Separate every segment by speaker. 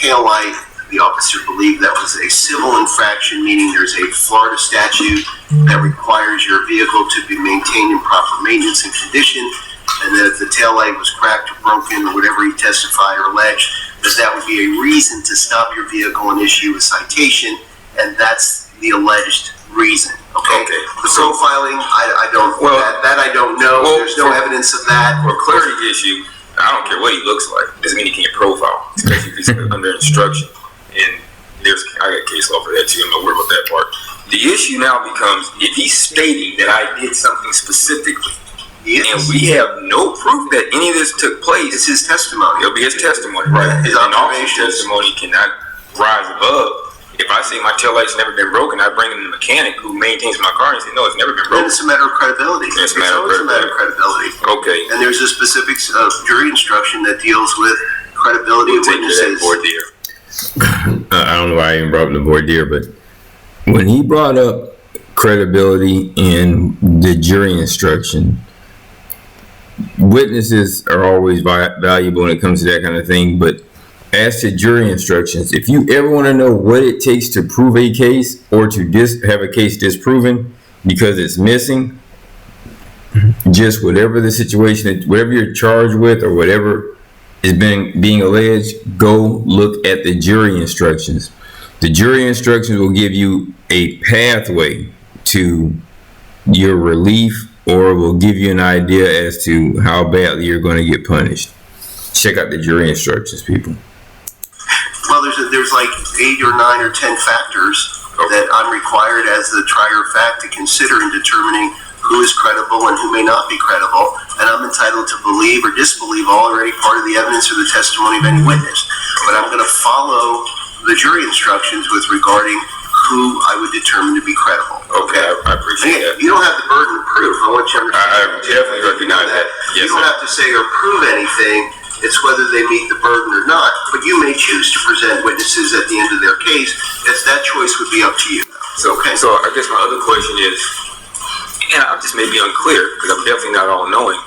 Speaker 1: taillight. The officer believed that was a civil infraction, meaning there's a Florida statute that requires your vehicle to be maintained in proper maintenance and condition, and that if the taillight was cracked or broken or whatever he testified or alleged, that would be a reason to stop your vehicle and issue a citation, and that's the alleged reason. Okay. The profiling, I don't. That I don't know. There's no evidence of that.
Speaker 2: For a clarity issue, I don't care what he looks like. Doesn't mean he can't profile, especially if he's under instruction. And I got case law for that too. I'm not worried about that part. The issue now becomes if he's stating that I did something specifically, and we have no proof that any of this took place.
Speaker 1: It's his testimony.
Speaker 2: It'll be his testimony, right? His observation testimony cannot rise above. If I say my taillight's never been broken, I bring in the mechanic who maintains my car and say, no, it's never been broken.
Speaker 1: Then it's a matter of credibility.
Speaker 2: It's a matter of
Speaker 1: credibility.
Speaker 2: Okay.
Speaker 1: And there's a specific jury instruction that deals with credibility of witnesses.
Speaker 3: I don't know why I even brought up the voir dire, but when he brought up credibility in the jury instruction, witnesses are always valuable when it comes to that kind of thing, but as to jury instructions, if you ever want to know what it takes to prove a case or to have a case disproven because it's missing, just whatever the situation, whatever you're charged with or whatever is being alleged, go look at the jury instructions. The jury instructions will give you a pathway to your relief or will give you an idea as to how badly you're going to get punished. Check out the jury instructions, people.
Speaker 1: Well, there's like 8 or 9 or 10 factors that I'm required as the trier of fact to consider in determining who is credible and who may not be credible, and I'm entitled to believe or disbelieve already part of the evidence or the testimony of any witness. But I'm going to follow the jury instructions with regarding who I would determine to be credible.
Speaker 2: Okay, I appreciate that.
Speaker 1: You don't have the burden of proof. I want you to understand.
Speaker 2: I definitely recognize that.
Speaker 1: You
Speaker 2: Yes,
Speaker 1: don't have to say or prove anything. It's whether they meet the burden or not. But you may choose to present witnesses at the end of their case. That choice would be up to you.
Speaker 2: So I guess my other question is, and I just may be unclear because I'm definitely not all knowing,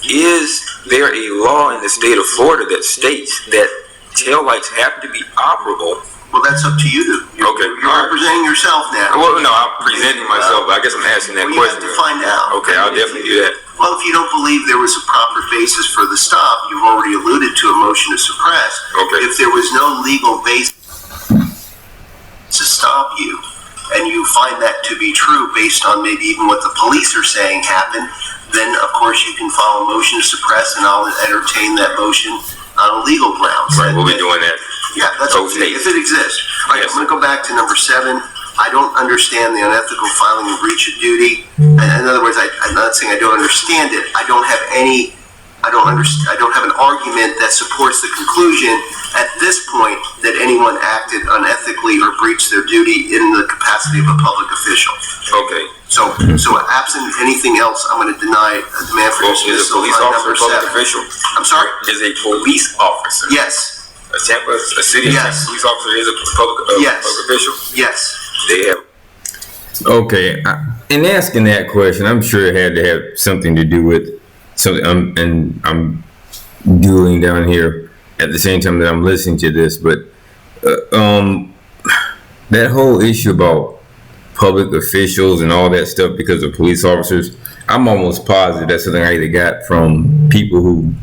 Speaker 2: is there a law in the state of Florida that states that taillights have to be operable?
Speaker 1: Well, that's up to you. You're representing yourself now.
Speaker 2: Well, no, I'm presenting myself, but I guess I'm asking that question.
Speaker 1: You have to find out.
Speaker 2: Okay, I'll definitely do that.
Speaker 1: Well, if you don't believe there was a proper basis for the stop, you've already alluded to a motion to suppress.
Speaker 2: Okay.
Speaker 1: If there was no legal basis to stop you, and you find that to be true based on maybe even what the police are saying happened, then of course you can file a motion to suppress, and I'll entertain that motion on legal grounds.
Speaker 2: Right, we'll be doing that.
Speaker 1: Yeah, that's okay, if it exists. All right, yes. I'm going to go back to number 7. I don't understand the unethical filing of breach of duty. In other words, I'm not saying I don't understand it. I don't have an argument that supports the conclusion at this point that anyone acted unethically or breached their duty in the capacity of a public official.
Speaker 2: Okay.
Speaker 1: So absent anything else, I'm going to deny a demand for dismissal.
Speaker 2: Is a police officer a public official?
Speaker 1: I'm sorry?
Speaker 2: Is a police officer?
Speaker 1: Yes.
Speaker 2: A city police officer is a public official?
Speaker 1: Yes.
Speaker 2: They have.
Speaker 3: Okay, in asking that question, I'm sure it had to have something to do with something. I'm doing down here at the same time that I'm listening to this, but that whole issue about public officials and all that stuff because of police officers, I'm almost positive that's something I either got from people who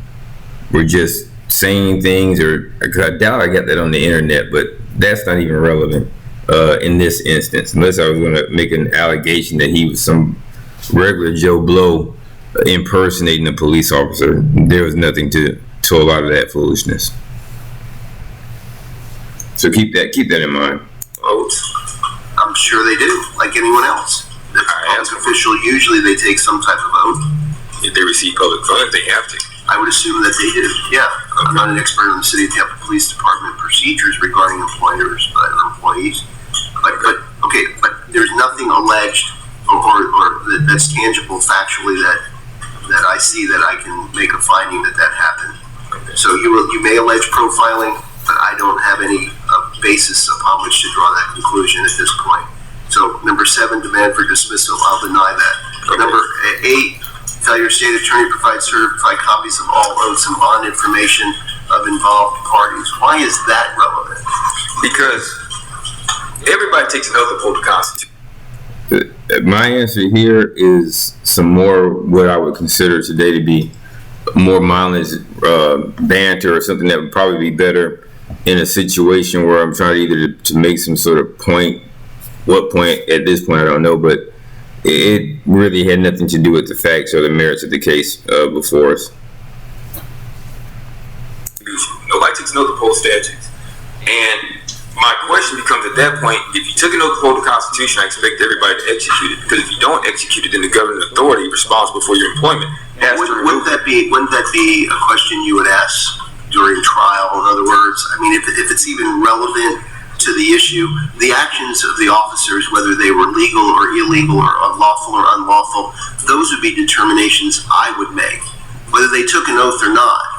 Speaker 3: were just saying things, or because I doubt I got that on the internet, but that's not even relevant in this instance, unless I was going to make an allegation that he was some regular Joe Blow impersonating a police officer. There was nothing to a lot of that foolishness. So keep that in mind.
Speaker 1: I'm sure they do, like anyone else. The public official, usually they take some type of oath.
Speaker 2: If they receive public funds, they have to.
Speaker 1: I would assume that they do, yeah. Okay. I'm not an expert on the City of Tampa Police Department procedures regarding employers or employees. But there's nothing alleged or that's tangible factually that I see that I can make a finding that happened. Okay. So you may allege profiling, but I don't have any basis upon which to draw that conclusion at this point. So number 7, demand for dismissal, I'll deny that. Okay. Number 8, tell your state attorney to provide certified copies of all oaths and bond information of involved parties. Why is that relevant?
Speaker 2: Because everybody takes an oath to uphold the Constitution.
Speaker 3: My answer here is some more what I would consider today to be more mindless banter, or something that would probably be better in a situation where I'm trying either to make some sort of point. What point at this point I don't know, but it really had nothing to do with the facts or the merits of the case before us.
Speaker 2: Nobody takes an oath to uphold statutes. And my question becomes at that point, if you took an oath to uphold the Constitution, I expect everybody to execute it. Because if you don't execute it, then the governing authority responsible for your employment has to remove it.
Speaker 1: Wouldn't that be a question you would ask during trial? In other words, I mean, if it's even relevant to the issue, the actions of the officers, whether they were legal or illegal or lawful or unlawful, those would be determinations I would make, whether they took an oath or not.